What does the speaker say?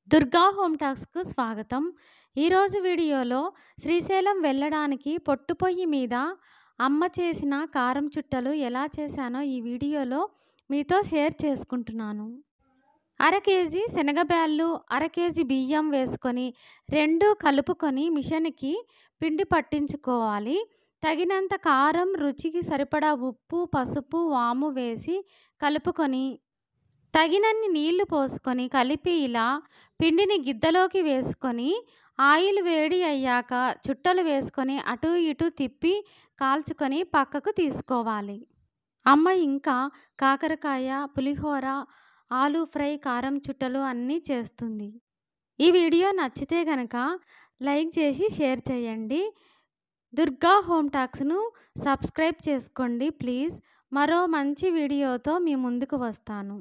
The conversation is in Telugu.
దుర్గా హోమ్ టాక్స్‌కు స్వాగతం. ఈరోజు వీడియోలో శ్రీశైలం వెళ్ళడానికి పొట్టు పొయ్యి మీద అమ్మ చేసిన కారం చుట్టలు ఎలా చేశానో ఈ వీడియోలో మీతో షేర్ చేసుకుంటున్నాను. అర కేజీ శనగబ్యాళ్ళు, అర కేజీ బియ్యం వేసుకొని రెండూ కలుపుకొని మిషన్‌కి పిండి పట్టించుకోవాలి. తగినంత కారం, రుచికి సరిపడా ఉప్పు, పసుపు, వాము వేసి కలుపుకొని తగినన్ని నీళ్లు పోసుకొని కలిపి ఇలా పిండిని గిద్దలోకి వేసుకొని ఆయిల్ వేడి అయ్యాక చుట్టలు వేసుకొని అటు ఇటు తిప్పి కాల్చుకొని పక్కకు తీసుకోవాలి. అమ్మ ఇంకా కాకరకాయ, పులిహోర, ఆలూ ఫ్రై, కారం చుట్టలు అన్నీ చేస్తుంది. ఈ వీడియో నచ్చితే గనక లైక్ చేసి షేర్ చేయండి. దుర్గా హోమ్ టాక్స్‌ను సబ్స్క్రైబ్ చేసుకోండి ప్లీజ్. మరో మంచి వీడియోతో మీ ముందుకు వస్తాను.